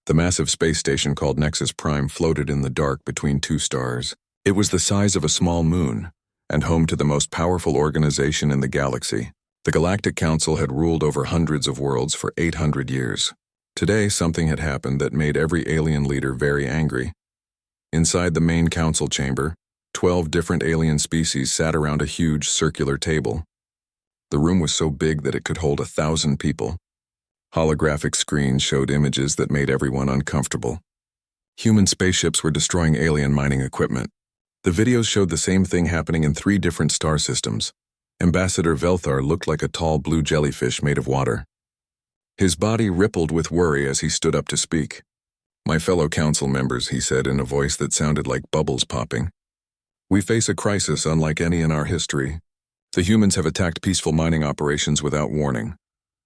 The massive space station called Nexus Prime floated in the dark between two stars. It was the size of a small moon, and home to the most powerful organization in the galaxy. The Galactic Council had ruled over hundreds of worlds for 800 years. Today, something had happened that made every alien leader very angry. Inside the main council chamber, 12 different alien species sat around a huge circular table. The room was so big that it could hold 1,000 people. Holographic screens showed images that made everyone uncomfortable. Human spaceships were destroying alien mining equipment. The videos showed the same thing happening in 3 different star systems. Ambassador Velthar looked like a tall blue jellyfish made of water. His body rippled with worry as he stood up to speak. "My fellow council members," he said in a voice that sounded like bubbles popping. "We face a crisis unlike any in our history. The humans have attacked peaceful mining operations without warning."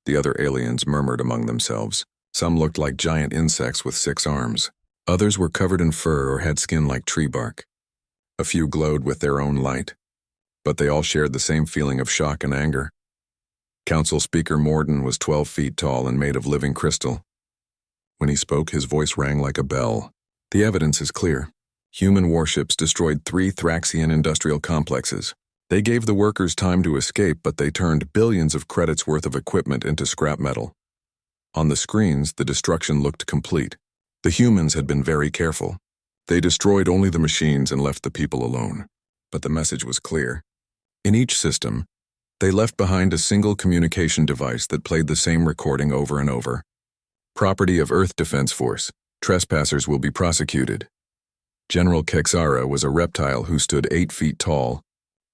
The other aliens murmured among themselves. Some looked like giant insects with 6 arms. Others were covered in fur or had skin like tree bark. A few glowed with their own light. But they all shared the same feeling of shock and anger. Council Speaker Morden was 12 feet tall and made of living crystal. When he spoke, his voice rang like a bell. "The evidence is clear. Human warships destroyed 3 Thraxian industrial complexes. They gave the workers time to escape, but they turned billions of credits worth of equipment into scrap metal. On the screens, the destruction looked complete. The humans had been very careful. They destroyed only the machines and left the people alone. But the message was clear. In each system, they left behind a single communication device that played the same recording over and over. Property of Earth Defense Force. Trespassers will be prosecuted." General Kexara was a reptile who stood 8 feet tall.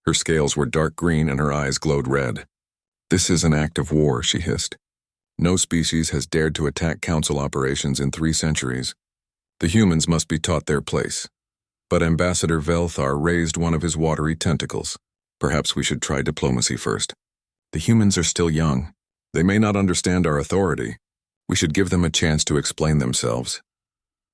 Her scales were dark green and her eyes glowed red. "This is an act of war," she hissed. "No species has dared to attack Council operations in 3 centuries. The humans must be taught their place." But Ambassador Velthar raised one of his watery tentacles. "Perhaps we should try diplomacy first. The humans are still young. They may not understand our authority. We should give them a chance to explain themselves."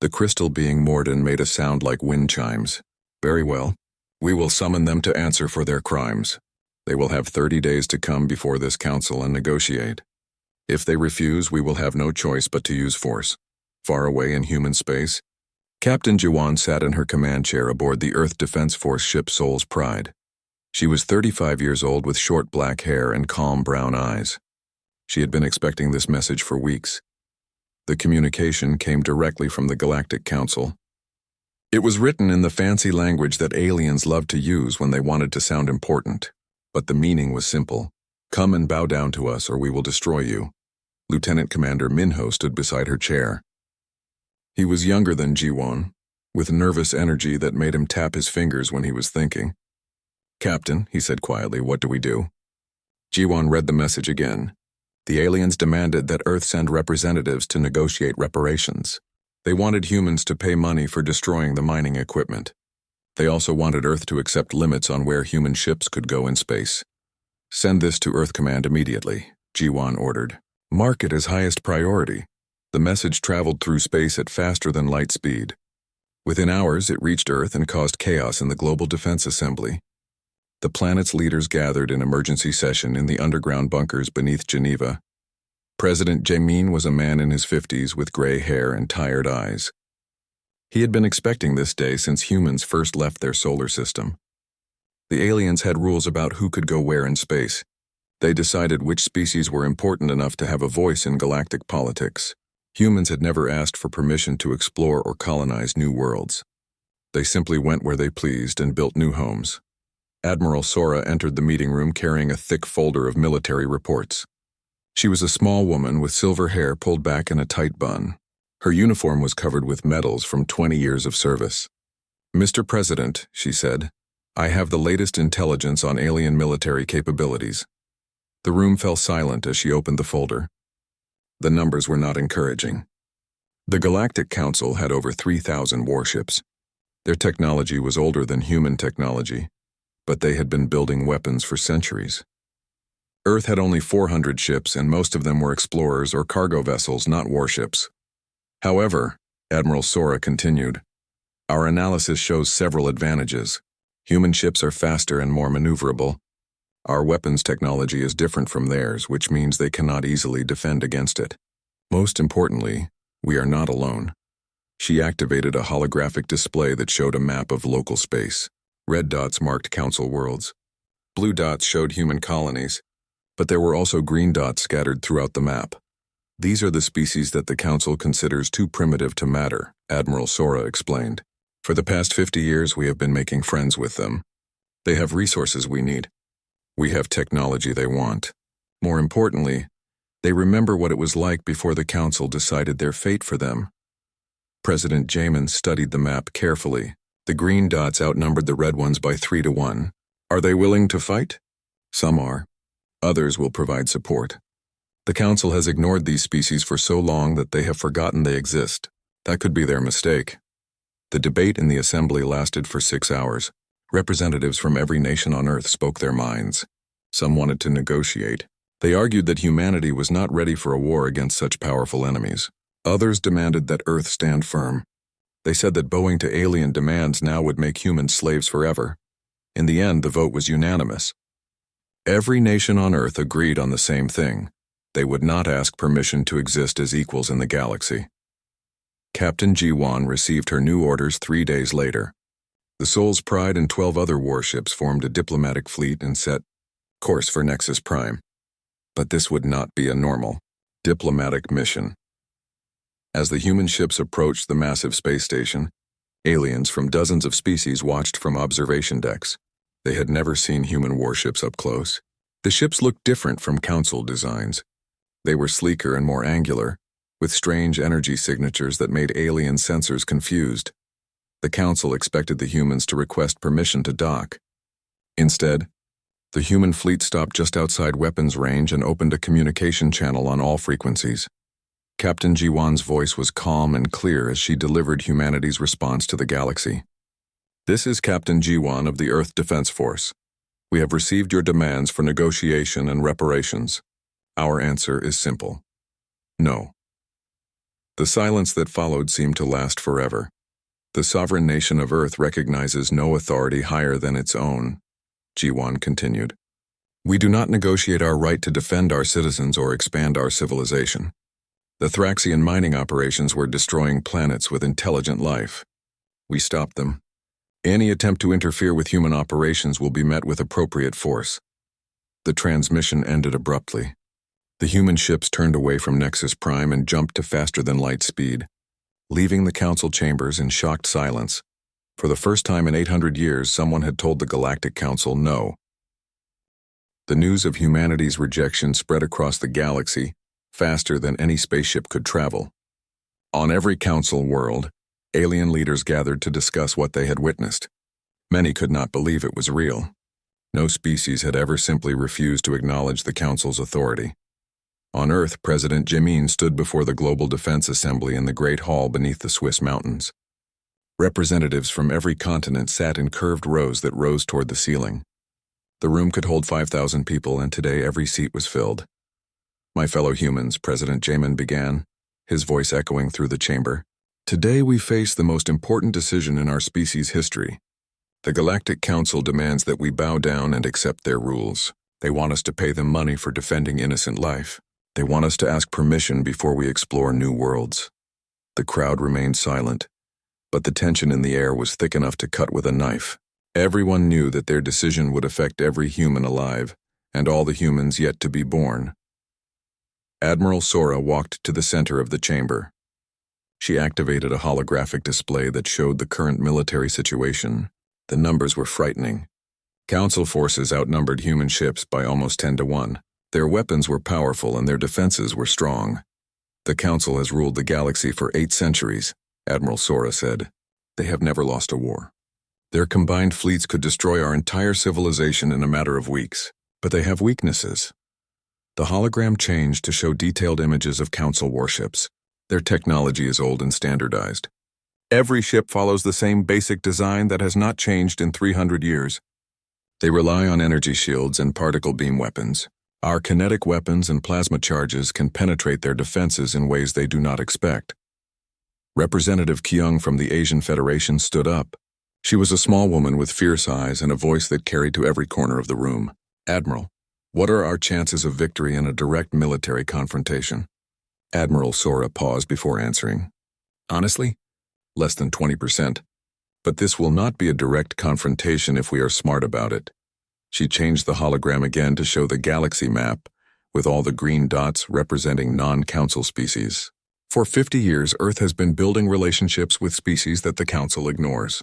The crystal being Morden made a sound like wind chimes. "Very well. We will summon them to answer for their crimes. They will have 30 days to come before this council and negotiate. If they refuse, we will have no choice but to use force." Far away in human space, Captain Jiwan sat in her command chair aboard the Earth Defense Force ship Soul's Pride. She was 35 years old with short black hair and calm brown eyes. She had been expecting this message for weeks. The communication came directly from the Galactic Council. It was written in the fancy language that aliens loved to use when they wanted to sound important, but the meaning was simple. "Come and bow down to us or we will destroy you." Lieutenant Commander Minho stood beside her chair. He was younger than Jiwon, with nervous energy that made him tap his fingers when he was thinking. "Captain," he said quietly, "what do we do?" Jiwon read the message again. The aliens demanded that Earth send representatives to negotiate reparations. They wanted humans to pay money for destroying the mining equipment. They also wanted Earth to accept limits on where human ships could go in space. "Send this to Earth Command immediately," Jiwon ordered. "Mark it as highest priority." The message traveled through space at faster than light speed. Within hours, it reached Earth and caused chaos in the Global Defense Assembly. The planet's leaders gathered in emergency session in the underground bunkers beneath Geneva. President Jamin was a man in his 50s with gray hair and tired eyes. He had been expecting this day since humans first left their solar system. The aliens had rules about who could go where in space. They decided which species were important enough to have a voice in galactic politics. Humans had never asked for permission to explore or colonize new worlds. They simply went where they pleased and built new homes. Admiral Sora entered the meeting room carrying a thick folder of military reports. She was a small woman with silver hair pulled back in a tight bun. Her uniform was covered with medals from 20 years of service. "Mr. President," she said, "I have the latest intelligence on alien military capabilities." The room fell silent as she opened the folder. The numbers were not encouraging. The Galactic Council had over 3,000 warships. Their technology was older than human technology, but they had been building weapons for centuries. Earth had only 400 ships, and most of them were explorers or cargo vessels, not warships. "However," Admiral Sora continued, "our analysis shows several advantages. Human ships are faster and more maneuverable. Our weapons technology is different from theirs, which means they cannot easily defend against it. Most importantly, We are not alone. She activated a holographic display that showed a map of local space. Red dots marked council worlds. Blue dots showed human colonies, but there were also green dots scattered throughout the map. These are the species that the council considers too primitive to matter, Admiral Sora explained. For the past 50 years, we have been making friends with them. They have resources we need. We have technology they want. More importantly, they remember what it was like before the council decided their fate for them. President Jamin studied the map carefully. The green dots outnumbered the red ones by 3 to 1. Are they willing to fight? Some are. Others will provide support. The council has ignored these species for so long that they have forgotten they exist. That could be their mistake. The debate in the assembly lasted for 6 hours. Representatives from every nation on Earth spoke their minds. Some wanted to negotiate. They argued that humanity was not ready for a war against such powerful enemies. Others demanded that Earth stand firm. They said that bowing to alien demands now would make humans slaves forever. In the end, the vote was unanimous. Every nation on Earth agreed on the same thing. They would not ask permission to exist as equals in the galaxy. Captain Ji-Wan received her new orders 3 days later. The Soul's Pride and 12 other warships formed a diplomatic fleet and set course for Nexus Prime. But this would not be a normal, diplomatic mission. As the human ships approached the massive space station, aliens from dozens of species watched from observation decks. They had never seen human warships up close. The ships looked different from Council designs. They were sleeker and more angular, with strange energy signatures that made alien sensors confused. The Council expected the humans to request permission to dock. Instead, the human fleet stopped just outside weapons range and opened a communication channel on all frequencies. Captain Ji-Wan's voice was calm and clear as she delivered humanity's response to the galaxy. This is Captain Ji-Wan of the Earth Defense Force. We have received your demands for negotiation and reparations. Our answer is simple. No. The silence that followed seemed to last forever. The sovereign nation of Earth recognizes no authority higher than its own, Ji-Wan continued. We do not negotiate our right to defend our citizens or expand our civilization. The Thraxian mining operations were destroying planets with intelligent life. We stopped them. Any attempt to interfere with human operations will be met with appropriate force. The transmission ended abruptly. The human ships turned away from Nexus Prime and jumped to faster-than-light speed, leaving the council chambers in shocked silence. For the first time in 800 years, someone had told the Galactic Council no. The news of humanity's rejection spread across the galaxy, faster than any spaceship could travel. On every council world, alien leaders gathered to discuss what they had witnessed. Many could not believe it was real. No species had ever simply refused to acknowledge the council's authority. On Earth, President Jamin stood before the Global Defense Assembly in the Great Hall beneath the Swiss mountains. Representatives from every continent sat in curved rows that rose toward the ceiling. The room could hold 5,000 people, and today every seat was filled. My fellow humans, President Jamin began, his voice echoing through the chamber. Today we face the most important decision in our species' history. The Galactic Council demands that we bow down and accept their rules. They want us to pay them money for defending innocent life. They want us to ask permission before we explore new worlds. The crowd remained silent, but the tension in the air was thick enough to cut with a knife. Everyone knew that their decision would affect every human alive, and all the humans yet to be born. Admiral Sora walked to the center of the chamber. She activated a holographic display that showed the current military situation. The numbers were frightening. Council forces outnumbered human ships by almost 10 to 1. Their weapons were powerful and their defenses were strong. The Council has ruled the galaxy for 8 centuries, Admiral Sora said. They have never lost a war. Their combined fleets could destroy our entire civilization in a matter of weeks, but they have weaknesses. The hologram changed to show detailed images of Council warships. Their technology is old and standardized. Every ship follows the same basic design that has not changed in 300 years. They rely on energy shields and particle beam weapons. Our kinetic weapons and plasma charges can penetrate their defenses in ways they do not expect. Representative Kyung from the Asian Federation stood up. She was a small woman with fierce eyes and a voice that carried to every corner of the room. Admiral, what are our chances of victory in a direct military confrontation? Admiral Sora paused before answering. Honestly, less than 20%. But this will not be a direct confrontation if we are smart about it. She changed the hologram again to show the galaxy map, with all the green dots representing non-Council species. For 50 years, Earth has been building relationships with species that the Council ignores.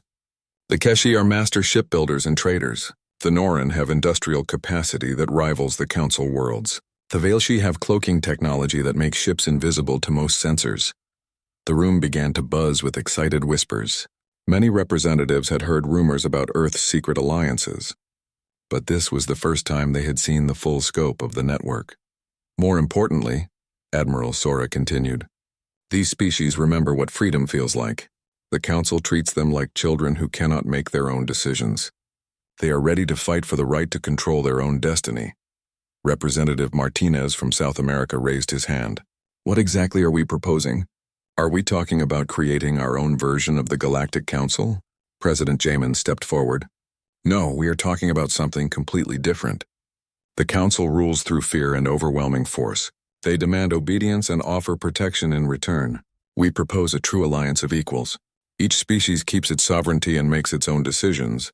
The Keshi are master shipbuilders and traders. The Norin have industrial capacity that rivals the Council worlds. The Veilshi have cloaking technology that makes ships invisible to most sensors. The room began to buzz with excited whispers. Many representatives had heard rumors about Earth's secret alliances. But this was the first time they had seen the full scope of the network. More importantly, Admiral Sora continued, these species remember what freedom feels like. The Council treats them like children who cannot make their own decisions. They are ready to fight for the right to control their own destiny. Representative Martinez from South America raised his hand. What exactly are we proposing? Are we talking about creating our own version of the Galactic Council? President Jamin stepped forward. No, we are talking about something completely different. The Council rules through fear and overwhelming force. They demand obedience and offer protection in return. We propose a true alliance of equals. Each species keeps its sovereignty and makes its own decisions.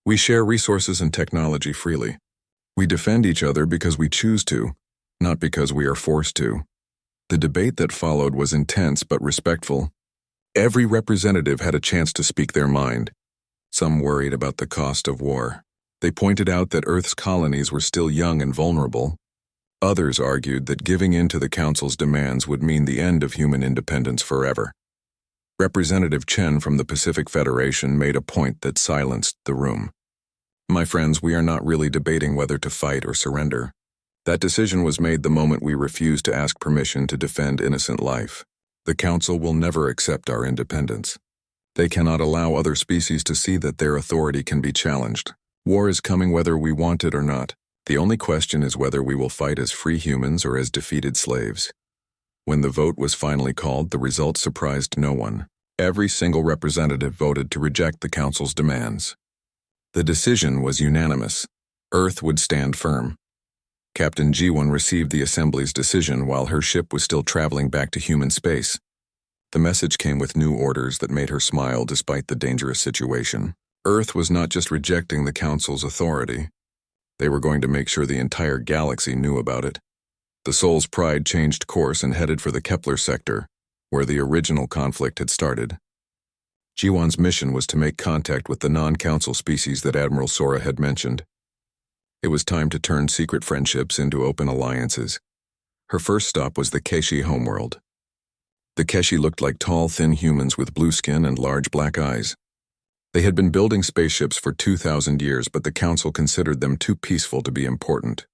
We share resources and technology freely. We defend each other because we choose to, not because we are forced to. The debate that followed was intense but respectful. Every representative had a chance to speak their mind. Some worried about the cost of war. They pointed out that Earth's colonies were still young and vulnerable. Others argued that giving in to the Council's demands would mean the end of human independence forever. Representative Chen from the Pacific Federation made a point that silenced the room. My friends, we are not really debating whether to fight or surrender. That decision was made the moment we refused to ask permission to defend innocent life. The Council will never accept our independence. They cannot allow other species to see that their authority can be challenged. War is coming whether we want it or not. The only question is whether we will fight as free humans or as defeated slaves. When the vote was finally called, the result surprised no one. Every single representative voted to reject the Council's demands. The decision was unanimous. Earth would stand firm. Captain G1 received the Assembly's decision while her ship was still traveling back to human space. The message came with new orders that made her smile despite the dangerous situation. Earth was not just rejecting the Council's authority. They were going to make sure the entire galaxy knew about it. The Soul's Pride changed course and headed for the Kepler sector, where the original conflict had started. G1's mission was to make contact with the non-Council species that Admiral Sora had mentioned. It was time to turn secret friendships into open alliances. Her first stop was the Keshi homeworld. The Keshi looked like tall, thin humans with blue skin and large black eyes. They had been building spaceships for 2,000 years, but the Council considered them too peaceful to be important.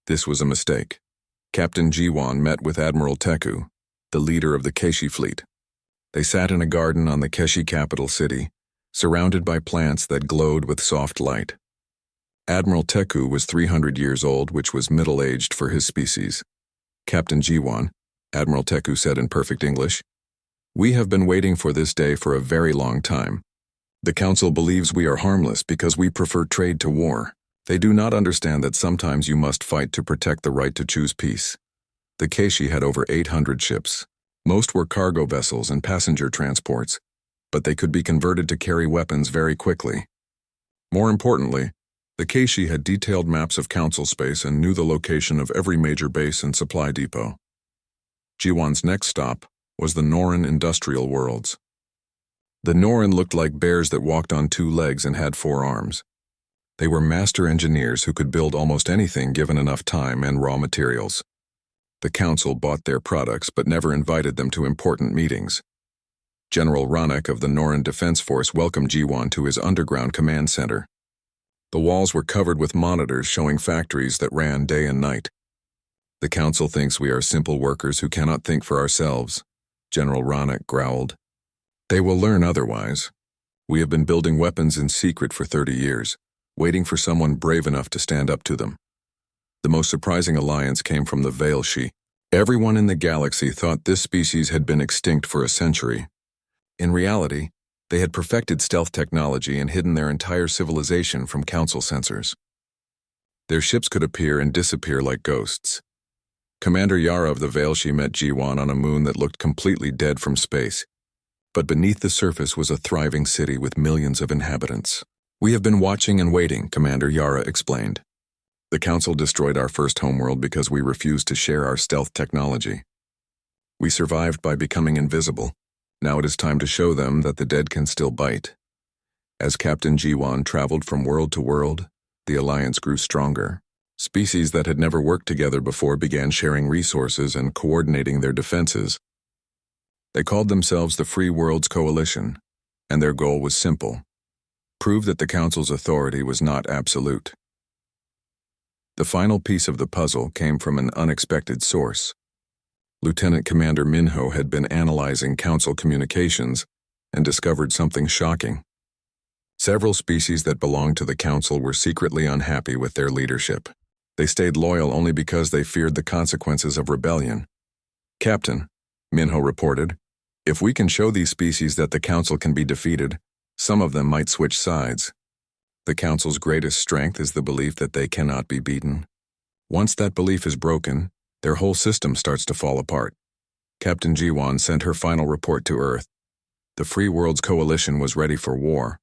This was a mistake. Captain G1 met with Admiral Teku, the leader of the Keshi fleet. They sat in a garden on the Keshi capital city, surrounded by plants that glowed with soft light. Admiral Teku was 300 years old, which was middle-aged for his species. Captain G1, Admiral Teku said in perfect English, "We have been waiting for this day for a very long time. The Council believes we are harmless because we prefer trade to war. They do not understand that sometimes you must fight to protect the right to choose peace." The Keshi had over 800 ships. Most were cargo vessels and passenger transports, but they could be converted to carry weapons very quickly. More importantly, the Keshi had detailed maps of Council space and knew the location of every major base and supply depot. G1's next stop was the Norin industrial worlds. The Norin looked like bears that walked on 2 legs and had 4 arms. They were master engineers who could build almost anything given enough time and raw materials. The Council bought their products but never invited them to important meetings. General Ronak of the Norin Defense Force welcomed G1 to his underground command center. The walls were covered with monitors showing factories that ran day and night. "The Council thinks we are simple workers who cannot think for ourselves," General Ronak growled. "They will learn otherwise. We have been building weapons in secret for 30 years, waiting for someone brave enough to stand up to them." The most surprising alliance came from the Veilshi. Everyone in the galaxy thought this species had been extinct for a century. In reality, they had perfected stealth technology and hidden their entire civilization from Council sensors. Their ships could appear and disappear like ghosts. Commander Yara of the Veilshi met Jiwan on a moon that looked completely dead from space. But beneath the surface was a thriving city with millions of inhabitants. "We have been watching and waiting," Commander Yara explained. "The Council destroyed our first homeworld because we refused to share our stealth technology. We survived by becoming invisible. Now it is time to show them that the dead can still bite." As Captain Jiwan traveled from world to world, the alliance grew stronger. Species that had never worked together before began sharing resources and coordinating their defenses. They called themselves the Free Worlds Coalition, and their goal was simple: prove that the Council's authority was not absolute. The final piece of the puzzle came from an unexpected source. Lieutenant Commander Minho had been analyzing Council communications and discovered something shocking. Several species that belonged to the Council were secretly unhappy with their leadership. They stayed loyal only because they feared the consequences of rebellion. "Captain," Minho reported, "if we can show these species that the Council can be defeated, some of them might switch sides. The Council's greatest strength is the belief that they cannot be beaten. Once that belief is broken, their whole system starts to fall apart." Captain Jiwan sent her final report to Earth. The Free Worlds Coalition was ready for war.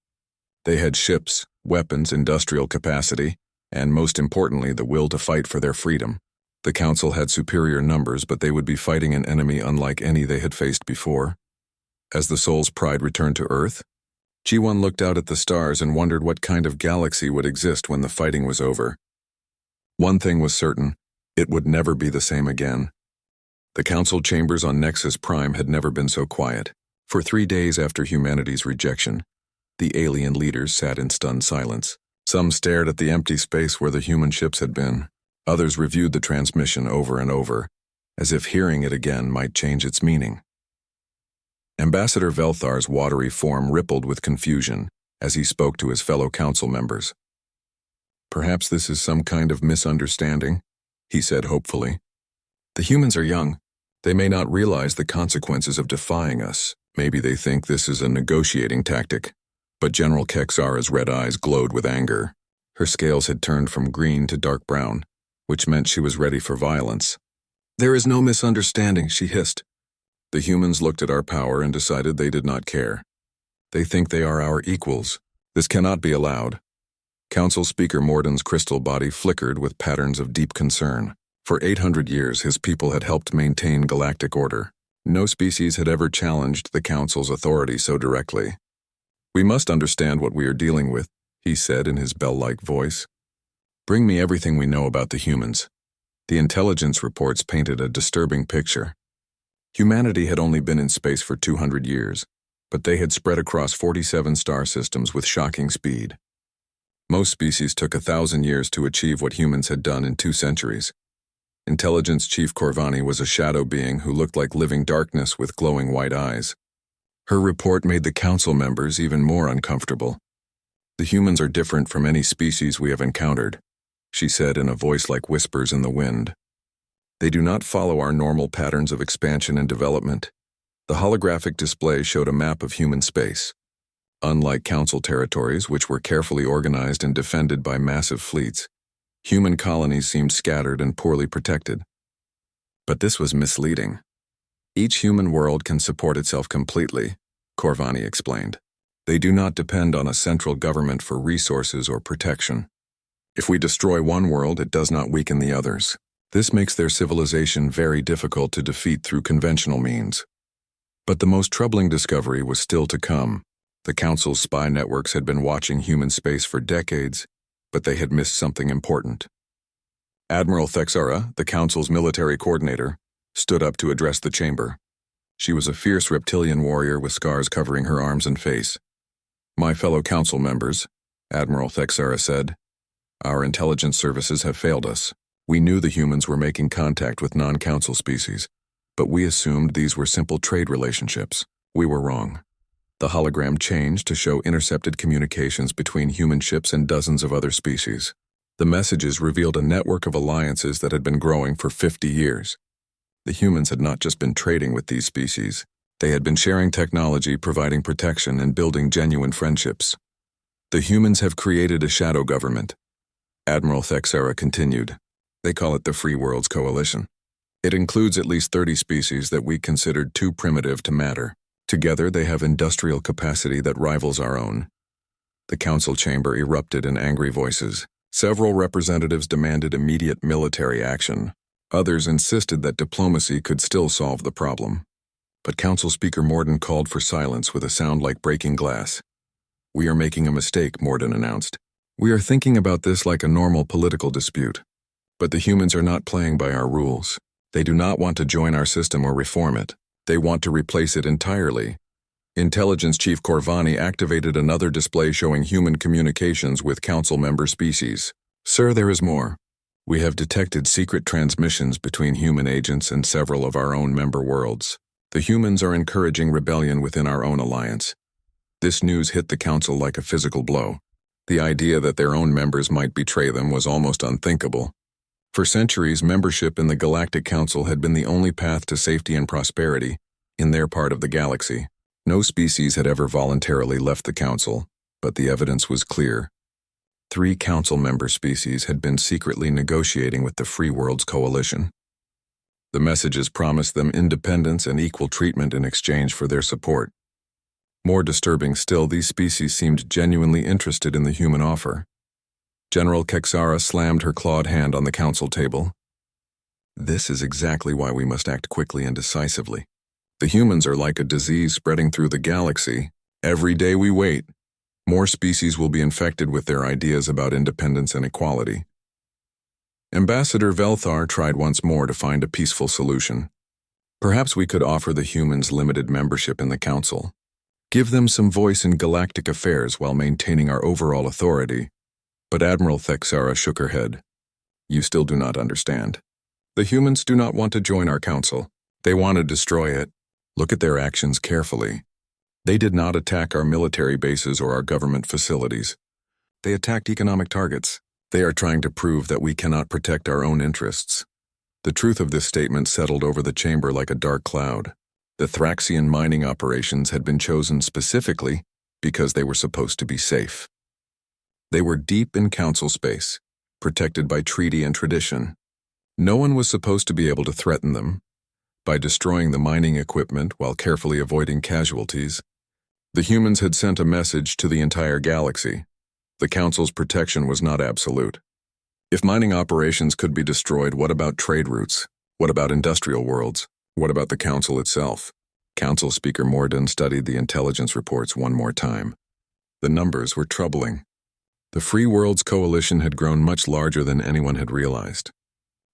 They had ships, weapons, industrial capacity, and most importantly, the will to fight for their freedom. The Council had superior numbers, but they would be fighting an enemy unlike any they had faced before. As the Soul's Pride returned to Earth, Jiwan looked out at the stars and wondered what kind of galaxy would exist when the fighting was over. One thing was certain: it would never be the same again. The Council chambers on Nexus Prime had never been so quiet. For 3 days after humanity's rejection, the alien leaders sat in stunned silence. Some stared at the empty space where the human ships had been. Others reviewed the transmission over and over, as if hearing it again might change its meaning. Ambassador Velthar's watery form rippled with confusion as he spoke to his fellow council members. "Perhaps this is some kind of misunderstanding," he said hopefully. "The humans are young. They may not realize the consequences of defying us. Maybe they think this is a negotiating tactic." But General Kexara's red eyes glowed with anger. Her scales had turned from green to dark brown, which meant she was ready for violence. "There is no misunderstanding," she hissed. "The humans looked at our power and decided they did not care. They think they are our equals. This cannot be allowed." Council Speaker Morden's crystal body flickered with patterns of deep concern. For 800 years, his people had helped maintain galactic order. No species had ever challenged the Council's authority so directly. "We must understand what we are dealing with," he said in his bell-like voice. "Bring me everything we know about the humans." The intelligence reports painted a disturbing picture. Humanity had only been in space for 200 years, but they had spread across 47 star systems with shocking speed. Most species took 1,000 years to achieve what humans had done in 2 centuries. Intelligence Chief Corvani was a shadow being who looked like living darkness with glowing white eyes. Her report made the council members even more uncomfortable. "The humans are different from any species we have encountered," she said in a voice like whispers in the wind. "They do not follow our normal patterns of expansion and development." The holographic display showed a map of human space. Unlike council territories, which were carefully organized and defended by massive fleets, human colonies seemed scattered and poorly protected. But this was misleading. "Each human world can support itself completely," Corvani explained. "They do not depend on a central government for resources or protection. If we destroy one world, it does not weaken the others. This makes their civilization very difficult to defeat through conventional means." But the most troubling discovery was still to come. The Council's spy networks had been watching human space for decades, but they had missed something important. Admiral Thexara, the Council's military coordinator, stood up to address the chamber. She was a fierce reptilian warrior with scars covering her arms and face. "My fellow council members," Admiral Thexara said, "our intelligence services have failed us. We knew the humans were making contact with non-council species, but we assumed these were simple trade relationships. We were wrong." The hologram changed to show intercepted communications between human ships and dozens of other species. The messages revealed a network of alliances that had been growing for 50 years. The humans had not just been trading with these species. They had been sharing technology, providing protection, and building genuine friendships. "The humans have created a shadow government," Admiral Thexara continued. "They call it the Free Worlds Coalition. It includes at least 30 species that we considered too primitive to matter. Together, they have industrial capacity that rivals our own. The council chamber erupted in angry voices. Several representatives demanded immediate military action. Others insisted that diplomacy could still solve the problem. But Council Speaker Morden called for silence with a sound like breaking glass. "We are making a mistake," Morden announced. "We are thinking about this like a normal political dispute. But the humans are not playing by our rules. They do not want to join our system or reform it. They want to replace it entirely." Intelligence Chief Corvani activated another display showing human communications with Council member species. "Sir, there is more. We have detected secret transmissions between human agents and several of our own member worlds. The humans are encouraging rebellion within our own alliance." This news hit the Council like a physical blow. The idea that their own members might betray them was almost unthinkable. For centuries, membership in the Galactic Council had been the only path to safety and prosperity in their part of the galaxy. No species had ever voluntarily left the Council, but the evidence was clear. 3 Council member species had been secretly negotiating with the Free Worlds Coalition. The messages promised them independence and equal treatment in exchange for their support. More disturbing still, these species seemed genuinely interested in the human offer. General Kexara slammed her clawed hand on the council table. "This is exactly why we must act quickly and decisively. The humans are like a disease spreading through the galaxy. Every day we wait, more species will be infected with their ideas about independence and equality." Ambassador Velthar tried once more to find a peaceful solution. "Perhaps we could offer the humans limited membership in the Council. Give them some voice in galactic affairs while maintaining our overall authority." But Admiral Thexara shook her head. "You still do not understand. The humans do not want to join our Council. They want to destroy it. Look at their actions carefully. They did not attack our military bases or our government facilities. They attacked economic targets. They are trying to prove that we cannot protect our own interests." The truth of this statement settled over the chamber like a dark cloud. The Thraxian mining operations had been chosen specifically because they were supposed to be safe. They were deep in Council space, protected by treaty and tradition. No one was supposed to be able to threaten them. By destroying the mining equipment while carefully avoiding casualties, the humans had sent a message to the entire galaxy. The Council's protection was not absolute. If mining operations could be destroyed, what about trade routes? What about industrial worlds? What about the Council itself? Council Speaker Morden studied the intelligence reports one more time. The numbers were troubling. The Free Worlds Coalition had grown much larger than anyone had realized.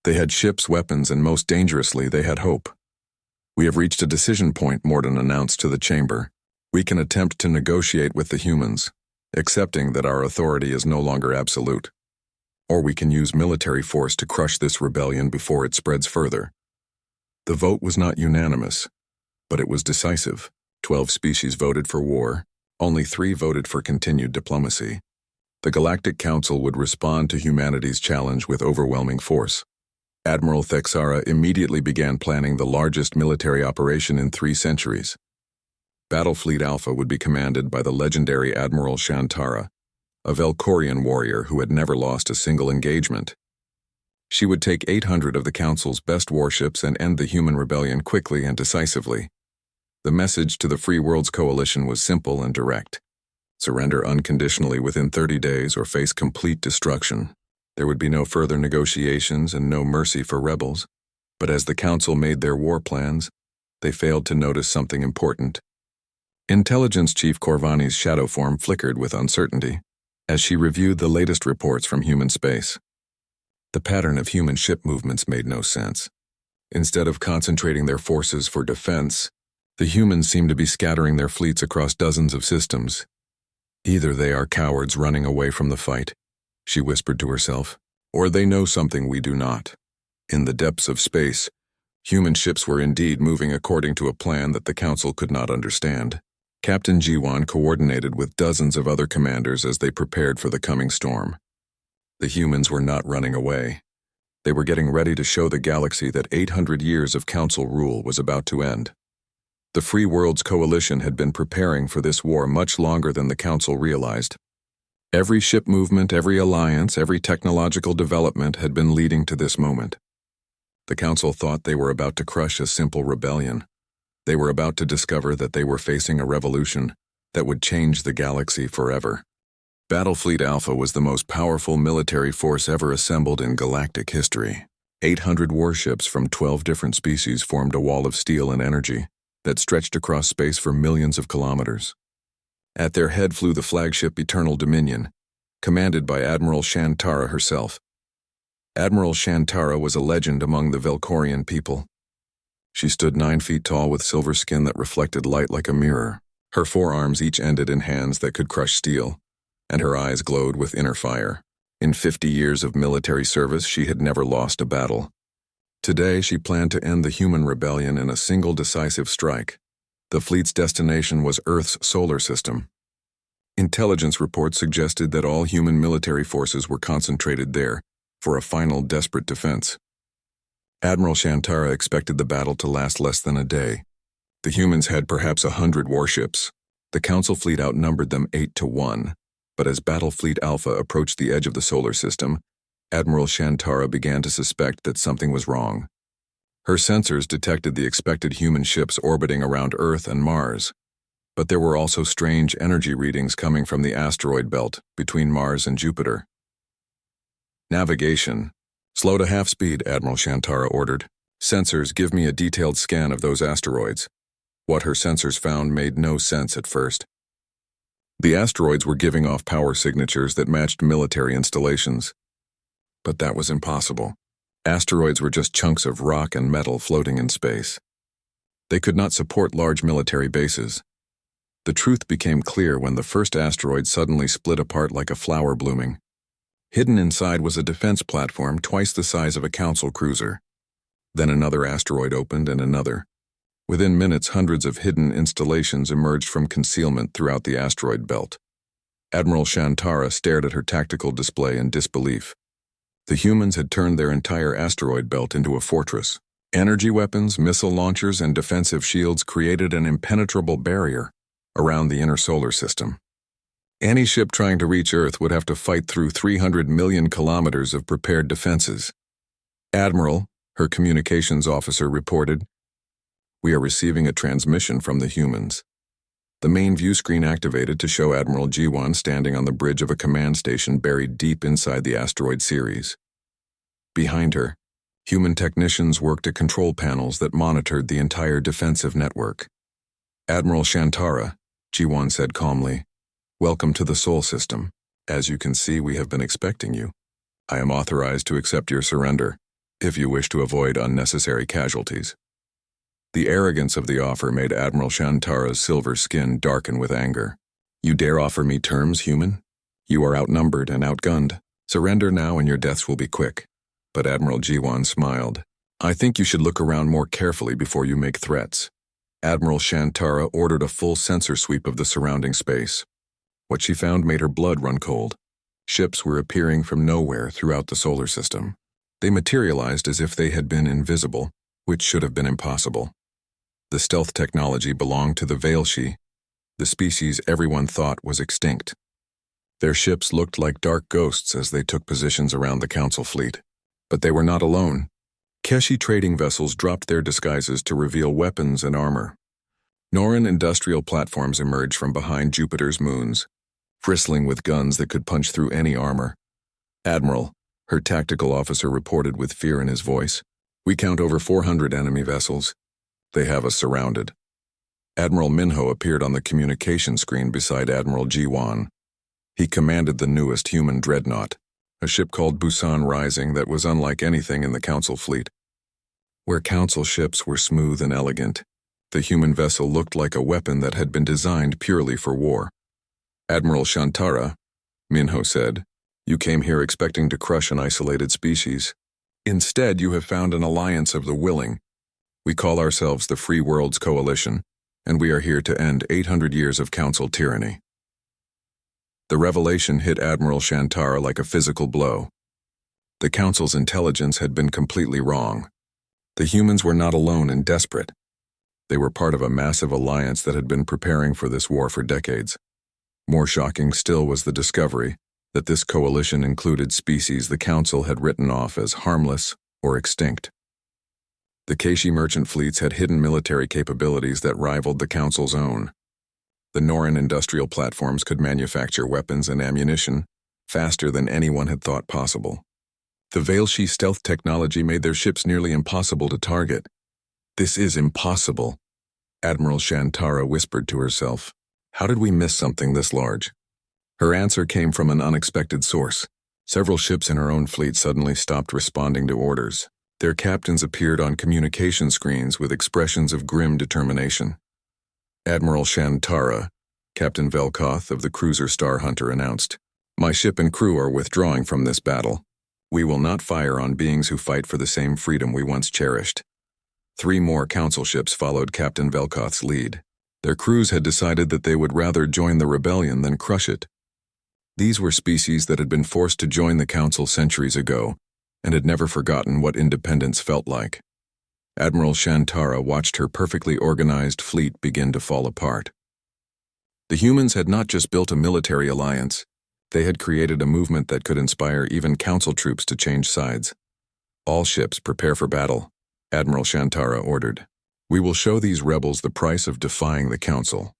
They had ships, weapons, and most dangerously, they had hope. "We have reached a decision point," Morden announced to the chamber. "We can attempt to negotiate with the humans, accepting that our authority is no longer absolute. Or we can use military force to crush this rebellion before it spreads further." The vote was not unanimous, but it was decisive. 12 species voted for war. Only 3 voted for continued diplomacy. The Galactic Council would respond to humanity's challenge with overwhelming force. Admiral Thexara immediately began planning the largest military operation in 3 centuries. Battlefleet Alpha would be commanded by the legendary Admiral Shantara, a Velkorian warrior who had never lost a single engagement. She would take 800 of the Council's best warships and end the human rebellion quickly and decisively. The message to the Free Worlds Coalition was simple and direct. Surrender unconditionally within 30 days or face complete destruction. There would be no further negotiations and no mercy for rebels. But as the Council made their war plans, they failed to notice something important. Intelligence Chief Corvani's shadow form flickered with uncertainty as she reviewed the latest reports from human space. The pattern of human ship movements made no sense. Instead of concentrating their forces for defense, the humans seemed to be scattering their fleets across dozens of systems. "Either they are cowards running away from the fight," she whispered to herself, "or they know something we do not." In the depths of space, human ships were indeed moving according to a plan that the Council could not understand. Captain Jiwan coordinated with dozens of other commanders as they prepared for the coming storm. The humans were not running away. They were getting ready to show the galaxy that 800 years of Council rule was about to end. The Free Worlds Coalition had been preparing for this war much longer than the Council realized. Every ship movement, every alliance, every technological development had been leading to this moment. The Council thought they were about to crush a simple rebellion. They were about to discover that they were facing a revolution that would change the galaxy forever. Battlefleet Alpha was the most powerful military force ever assembled in galactic history. 800 warships from 12 different species formed a wall of steel and energy that stretched across space for millions of kilometers. At their head flew the flagship Eternal Dominion, commanded by Admiral Shantara herself. Admiral Shantara was a legend among the Velcorian people. She stood 9 feet tall with silver skin that reflected light like a mirror. Her forearms each ended in hands that could crush steel, and her eyes glowed with inner fire. In 50 years of military service, she had never lost a battle. Today, she planned to end the human rebellion in a single decisive strike. The fleet's destination was Earth's solar system. Intelligence reports suggested that all human military forces were concentrated there for a final desperate defense. Admiral Shantara expected the battle to last less than a day. The humans had perhaps 100 warships. The Council fleet outnumbered them 8-1, but as Battlefleet Alpha approached the edge of the solar system, Admiral Shantara began to suspect that something was wrong. Her sensors detected the expected human ships orbiting around Earth and Mars, but there were also strange energy readings coming from the asteroid belt between Mars and Jupiter. Navigation. Slow to half speed, Admiral Shantara ordered. Sensors, give me a detailed scan of those asteroids. What her sensors found made no sense at first. The asteroids were giving off power signatures that matched military installations. But that was impossible. Asteroids were just chunks of rock and metal floating in space. They could not support large military bases. The truth became clear when the first asteroid suddenly split apart like a flower blooming. Hidden inside was a defense platform twice the size of a council cruiser. Then another asteroid opened and another. Within minutes, hundreds of hidden installations emerged from concealment throughout the asteroid belt. Admiral Shantara stared at her tactical display in disbelief. The humans had turned their entire asteroid belt into a fortress. Energy weapons, missile launchers, and defensive shields created an impenetrable barrier around the inner solar system. Any ship trying to reach Earth would have to fight through 300 million kilometers of prepared defenses. Admiral, her communications officer reported, "We are receiving a transmission from the humans." The main view screen activated to show Admiral G1 standing on the bridge of a command station buried deep inside the asteroid series. Behind her, human technicians worked at control panels that monitored the entire defensive network. "Admiral Shantara," G1 said calmly, "welcome to the Sol system. As you can see, we have been expecting you. I am authorized to accept your surrender, if you wish to avoid unnecessary casualties." The arrogance of the offer made Admiral Shantara's silver skin darken with anger. "You dare offer me terms, human? You are outnumbered and outgunned. Surrender now and your deaths will be quick." But Admiral G1 smiled. "I think you should look around more carefully before you make threats." Admiral Shantara ordered a full sensor sweep of the surrounding space. What she found made her blood run cold. Ships were appearing from nowhere throughout the solar system. They materialized as if they had been invisible, which should have been impossible. The stealth technology belonged to the Veilshi, the species everyone thought was extinct. Their ships looked like dark ghosts as they took positions around the Council fleet. But they were not alone. Keshi trading vessels dropped their disguises to reveal weapons and armor. Noran industrial platforms emerged from behind Jupiter's moons, bristling with guns that could punch through any armor. "Admiral," her tactical officer reported with fear in his voice, "we count over 400 enemy vessels. They have us surrounded." Admiral Minho appeared on the communication screen beside Admiral G1. He commanded the newest human dreadnought, a ship called Busan Rising that was unlike anything in the Council fleet. Where Council ships were smooth and elegant, the human vessel looked like a weapon that had been designed purely for war. "Admiral Shantara," Minho said, "you came here expecting to crush an isolated species. Instead, you have found an alliance of the willing. We call ourselves the Free Worlds Coalition, and we are here to end 800 years of Council tyranny." The revelation hit Admiral Shantara like a physical blow. The Council's intelligence had been completely wrong. The humans were not alone and desperate. They were part of a massive alliance that had been preparing for this war for decades. More shocking still was the discovery that this coalition included species the Council had written off as harmless or extinct. The Keishi merchant fleets had hidden military capabilities that rivaled the Council's own. The Norin industrial platforms could manufacture weapons and ammunition faster than anyone had thought possible. The Veilshi stealth technology made their ships nearly impossible to target. "This is impossible," Admiral Shantara whispered to herself. "How did we miss something this large?" Her answer came from an unexpected source. Several ships in her own fleet suddenly stopped responding to orders. Their captains appeared on communication screens with expressions of grim determination. Admiral Shantara, Captain Velkoth of the cruiser Star Hunter, announced, "My ship and crew are withdrawing from this battle. We will not fire on beings who fight for the same freedom we once cherished." 3 more Council ships followed Captain Velkoth's lead. Their crews had decided that they would rather join the rebellion than crush it. These were species that had been forced to join the Council centuries ago and had never forgotten what independence felt like. Admiral Shantara watched her perfectly organized fleet begin to fall apart. The humans had not just built a military alliance, they had created a movement that could inspire even Council troops to change sides. "All ships prepare for battle," Admiral Shantara ordered. "We will show these rebels the price of defying the Council."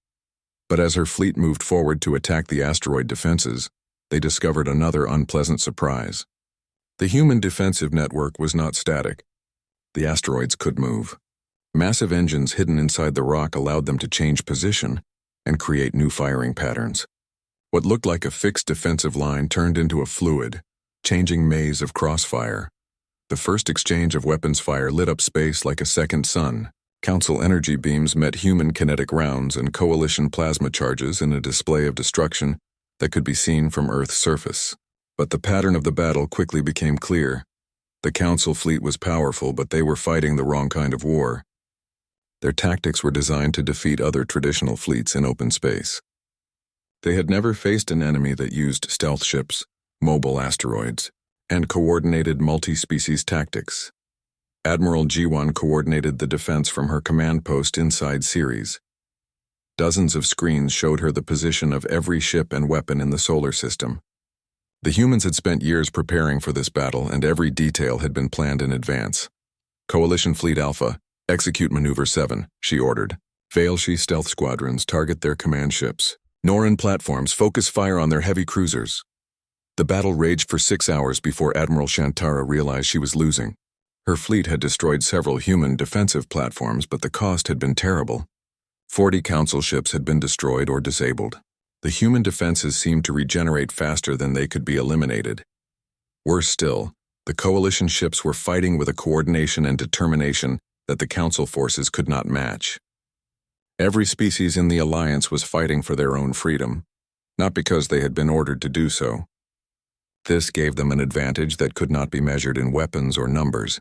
But as her fleet moved forward to attack the asteroid defenses, they discovered another unpleasant surprise. The human defensive network was not static. The asteroids could move. Massive engines hidden inside the rock allowed them to change position and create new firing patterns. What looked like a fixed defensive line turned into a fluid, changing maze of crossfire. The first exchange of weapons fire lit up space like a second sun. Council energy beams met human kinetic rounds and coalition plasma charges in a display of destruction that could be seen from Earth's surface. But the pattern of the battle quickly became clear. The Council fleet was powerful, but they were fighting the wrong kind of war. Their tactics were designed to defeat other traditional fleets in open space. They had never faced an enemy that used stealth ships, mobile asteroids, and coordinated multi-species tactics. Admiral Jiwan coordinated the defense from her command post inside Ceres. Dozens of screens showed her the position of every ship and weapon in the solar system. The humans had spent years preparing for this battle, and every detail had been planned in advance. "Coalition Fleet Alpha, execute Maneuver 7, she ordered. Veilshi stealth squadrons target their command ships. Norin platforms focus fire on their heavy cruisers." The battle raged for 6 hours before Admiral Shantara realized she was losing. Her fleet had destroyed several human defensive platforms, but the cost had been terrible. 40 Council ships had been destroyed or disabled. The human defenses seemed to regenerate faster than they could be eliminated. Worse still, the coalition ships were fighting with a coordination and determination that the Council forces could not match. Every species in the Alliance was fighting for their own freedom, not because they had been ordered to do so. This gave them an advantage that could not be measured in weapons or numbers.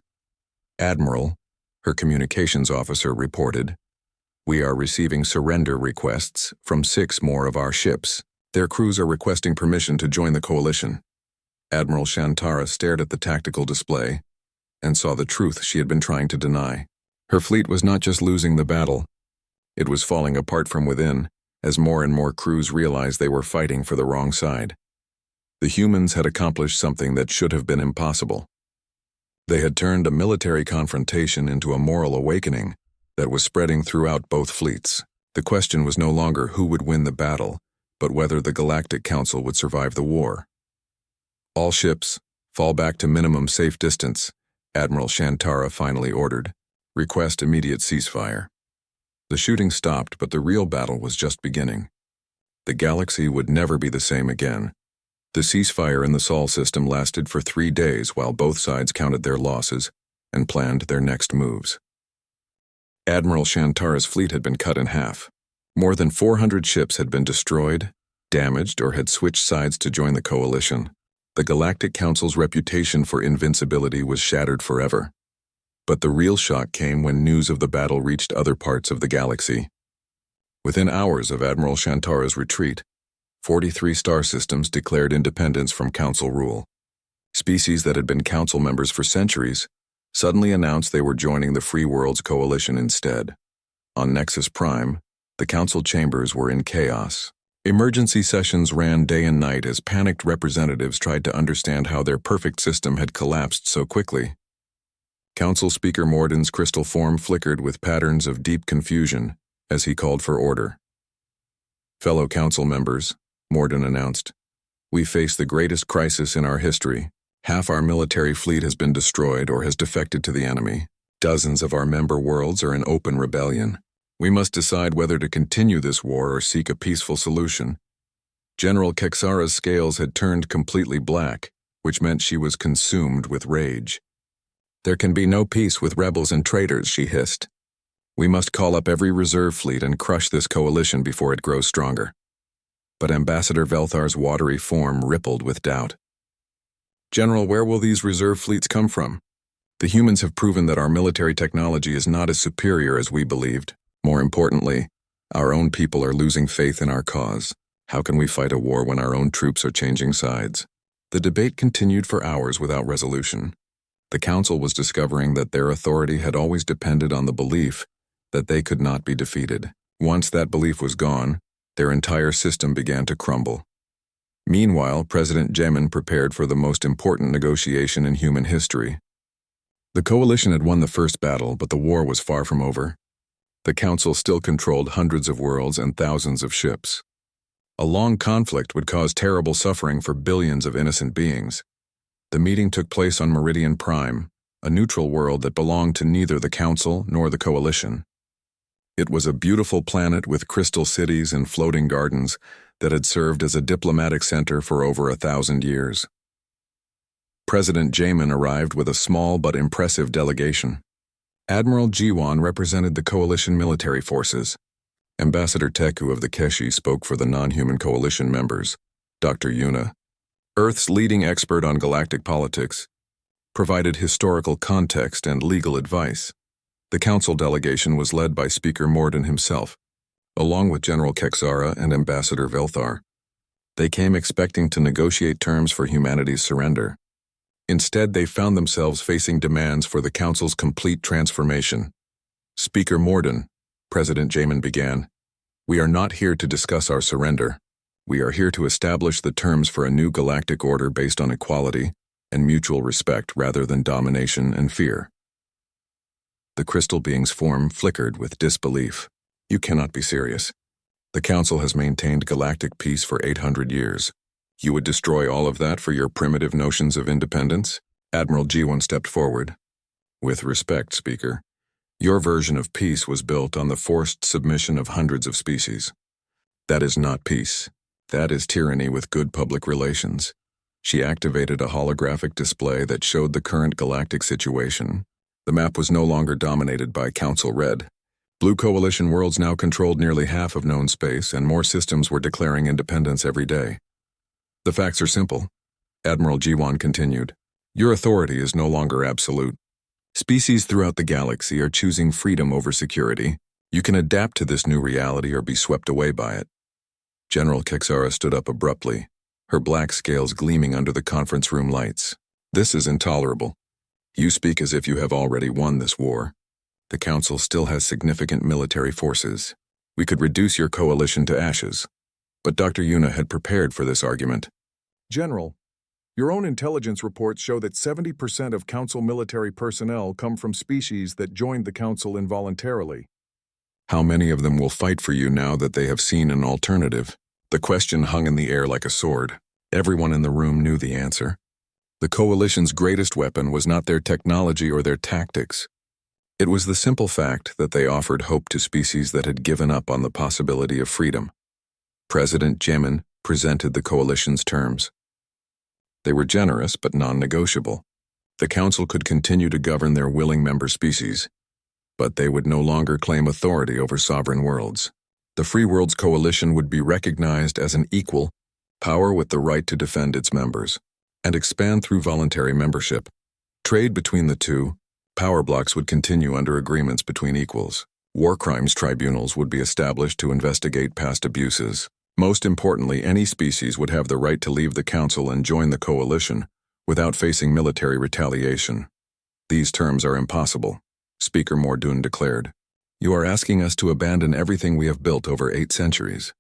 "Admiral," her communications officer reported, "we are receiving surrender requests from 6 more of our ships. Their crews are requesting permission to join the coalition." Admiral Shantara stared at the tactical display and saw the truth she had been trying to deny. Her fleet was not just losing the battle, it was falling apart from within as more and more crews realized they were fighting for the wrong side. The humans had accomplished something that should have been impossible. They had turned a military confrontation into a moral awakening that was spreading throughout both fleets. The question was no longer who would win the battle, but whether the Galactic Council would survive the war. "All ships, fall back to minimum safe distance," Admiral Shantara finally ordered. "Request immediate ceasefire." The shooting stopped, but the real battle was just beginning. The galaxy would never be the same again. The ceasefire in the Sol system lasted for 3 days while both sides counted their losses and planned their next moves. Admiral Shantara's fleet had been cut in half. More than 400 ships had been destroyed, damaged, or had switched sides to join the coalition. The Galactic Council's reputation for invincibility was shattered forever. But the real shock came when news of the battle reached other parts of the galaxy. Within hours of Admiral Shantara's retreat, 43 star systems declared independence from Council rule. Species that had been Council members for centuries suddenly announced they were joining the Free Worlds Coalition instead. On Nexus Prime, the Council chambers were in chaos. Emergency sessions ran day and night as panicked representatives tried to understand how their perfect system had collapsed so quickly. Council Speaker Morden's crystal form flickered with patterns of deep confusion as he called for order. "Fellow council members," Morden announced, "we face the greatest crisis in our history. Half our military fleet has been destroyed or has defected to the enemy. Dozens of our member worlds are in open rebellion. We must decide whether to continue this war or seek a peaceful solution." General Kexara's scales had turned completely black, which meant she was consumed with rage. "There can be no peace with rebels and traitors," she hissed. "We must call up every reserve fleet and crush this coalition before it grows stronger." But Ambassador Velthar's watery form rippled with doubt. "General, where will these reserve fleets come from? The humans have proven that our military technology is not as superior as we believed. More importantly, our own people are losing faith in our cause. How can we fight a war when our own troops are changing sides?" The debate continued for hours without resolution. The council was discovering that their authority had always depended on the belief that they could not be defeated. Once that belief was gone, their entire system began to crumble. Meanwhile, President Jemin prepared for the most important negotiation in human history. The coalition had won the first battle, but the war was far from over. The council still controlled hundreds of worlds and thousands of ships. A long conflict would cause terrible suffering for billions of innocent beings. The meeting took place on Meridian Prime, a neutral world that belonged to neither the council nor the coalition. It was a beautiful planet with crystal cities and floating gardens that had served as a diplomatic center for over 1,000 years. President Jamin arrived with a small but impressive delegation. Admiral Jiwan represented the coalition military forces. Ambassador Teku of the Keshi spoke for the non-human coalition members. Dr. Yuna, Earth's leading expert on galactic politics, provided historical context and legal advice. The council delegation was led by Speaker Morden himself, along with General Kexara and Ambassador Velthar. They came expecting to negotiate terms for humanity's surrender. Instead, they found themselves facing demands for the council's complete transformation. "Speaker Morden," President Jamin began, "we are not here to discuss our surrender. We are here to establish the terms for a new galactic order based on equality and mutual respect rather than domination and fear." The crystal being's form flickered with disbelief. "You cannot be serious. The council has maintained galactic peace for 800 years. You would destroy all of that for your primitive notions of independence?" Admiral Jiwan stepped forward. "With respect, Speaker, your version of peace was built on the forced submission of hundreds of species. That is not peace. That is tyranny with good public relations." She activated a holographic display that showed the current galactic situation. The map was no longer dominated by Council Red. Blue Coalition worlds now controlled nearly half of known space, and more systems were declaring independence every day. "The facts are simple," Admiral Jiwan continued. "Your authority is no longer absolute. Species throughout the galaxy are choosing freedom over security. You can adapt to this new reality or be swept away by it." General Kexara stood up abruptly, her black scales gleaming under the conference room lights. "This is intolerable. You speak as if you have already won this war. The Council still has significant military forces. We could reduce your coalition to ashes." But Dr. Yuna had prepared for this argument. "General, your own intelligence reports show that 70% of Council military personnel come from species that joined the Council involuntarily. How many of them will fight for you now that they have seen an alternative?" The question hung in the air like a sword. Everyone in the room knew the answer. The Coalition's greatest weapon was not their technology or their tactics. It was the simple fact that they offered hope to species that had given up on the possibility of freedom. President Jemin presented the Coalition's terms. They were generous but non-negotiable. The Council could continue to govern their willing member species, but they would no longer claim authority over sovereign worlds. The Free Worlds Coalition would be recognized as an equal power with the right to defend its members and expand through voluntary membership. Trade between the two power blocks would continue under agreements between equals. War crimes tribunals would be established to investigate past abuses. Most importantly, any species would have the right to leave the Council and join the Coalition without facing military retaliation. "These terms are impossible," Speaker Mordoon declared. "You are asking us to abandon everything we have built over 8 centuries.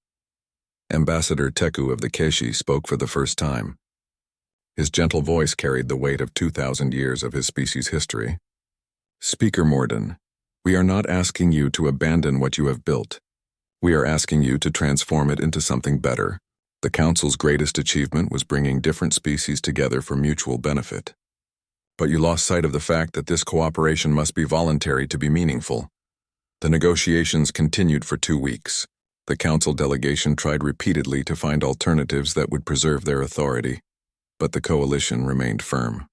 Ambassador Teku of the Keshi spoke for the first time. His gentle voice carried the weight of 2,000 years of his species' history. Speaker Morden, we are not asking you to abandon what you have built. We are asking you to transform it into something better. The Council's greatest achievement was bringing different species together for mutual benefit. But you lost sight of the fact that this cooperation must be voluntary to be meaningful. The negotiations continued for 2 weeks. The Council delegation tried repeatedly to find alternatives that would preserve their authority, but the coalition remained firm.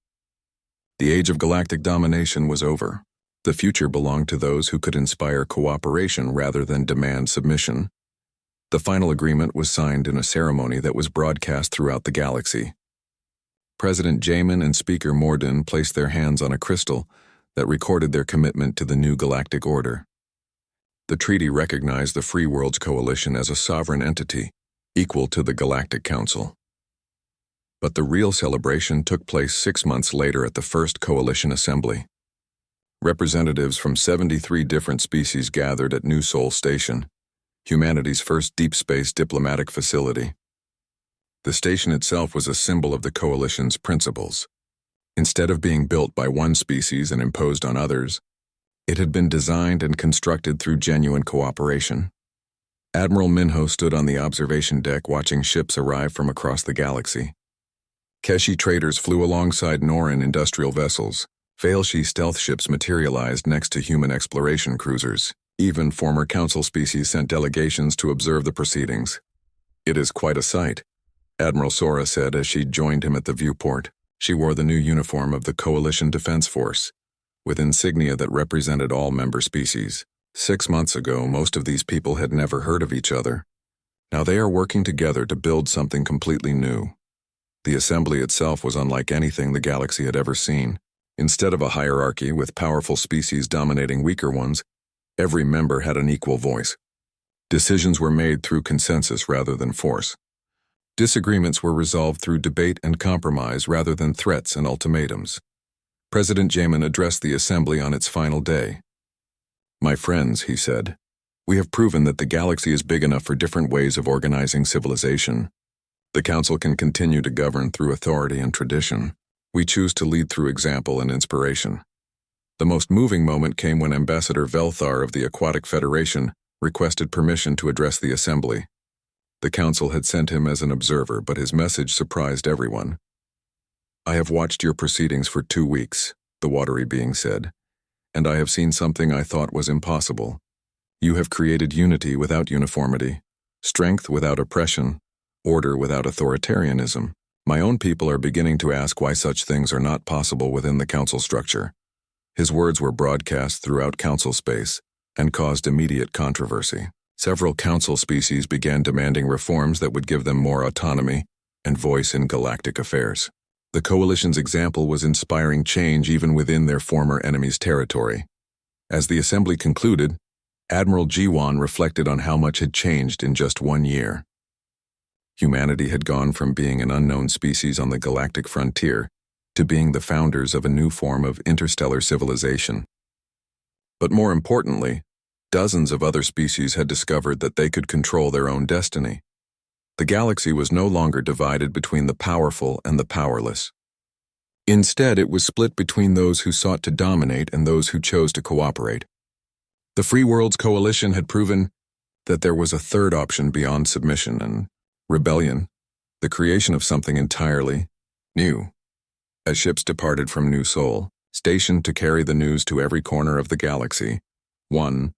The age of galactic domination was over. The future belonged to those who could inspire cooperation rather than demand submission. The final agreement was signed in a ceremony that was broadcast throughout the galaxy. President Jamin and Speaker Morden placed their hands on a crystal that recorded their commitment to the new galactic order. The treaty recognized the Free Worlds Coalition as a sovereign entity, equal to the Galactic Council. But the real celebration took place 6 months later at the first Coalition Assembly. Representatives from 73 different species gathered at New Sol Station, humanity's first deep space diplomatic facility. The station itself was a symbol of the Coalition's principles. Instead of being built by one species and imposed on others, it had been designed and constructed through genuine cooperation. Admiral Minho stood on the observation deck watching ships arrive from across the galaxy. Keshi traders flew alongside Norin industrial vessels. Failshi stealth ships materialized next to human exploration cruisers. Even former Council species sent delegations to observe the proceedings. "It is quite a sight," Admiral Sora said as she joined him at the viewport. She wore the new uniform of the Coalition Defense Force, with insignia that represented all member species. 6 months ago, most of these people had never heard of each other. Now they are working together to build something completely new. The assembly itself was unlike anything the galaxy had ever seen. Instead of a hierarchy with powerful species dominating weaker ones, every member had an equal voice. Decisions were made through consensus rather than force. Disagreements were resolved through debate and compromise rather than threats and ultimatums. President Jamin addressed the assembly on its final day. "My friends," he said, "we have proven that the galaxy is big enough for different ways of organizing civilization. The Council can continue to govern through authority and tradition. We choose to lead through example and inspiration." The most moving moment came when Ambassador Velthar of the Aquatic Federation requested permission to address the assembly. The Council had sent him as an observer, but his message surprised everyone. "I have watched your proceedings for 2 weeks," the watery being said, "and I have seen something I thought was impossible. You have created unity without uniformity, strength without oppression, order without authoritarianism. My own people are beginning to ask why such things are not possible within the Council structure." His words were broadcast throughout Council space and caused immediate controversy. Several Council species began demanding reforms that would give them more autonomy and voice in galactic affairs. The Coalition's example was inspiring change even within their former enemy's territory. As the assembly concluded, Admiral Jiwan reflected on how much had changed in just 1 year. Humanity had gone from being an unknown species on the galactic frontier to being the founders of a new form of interstellar civilization. But more importantly, dozens of other species had discovered that they could control their own destiny. The galaxy was no longer divided between the powerful and the powerless. Instead, it was split between those who sought to dominate and those who chose to cooperate. The Free Worlds Coalition had proven that there was a third option beyond submission and rebellion, the creation of something entirely new. As ships departed from New Sol, stationed to carry the news to every corner of the galaxy, one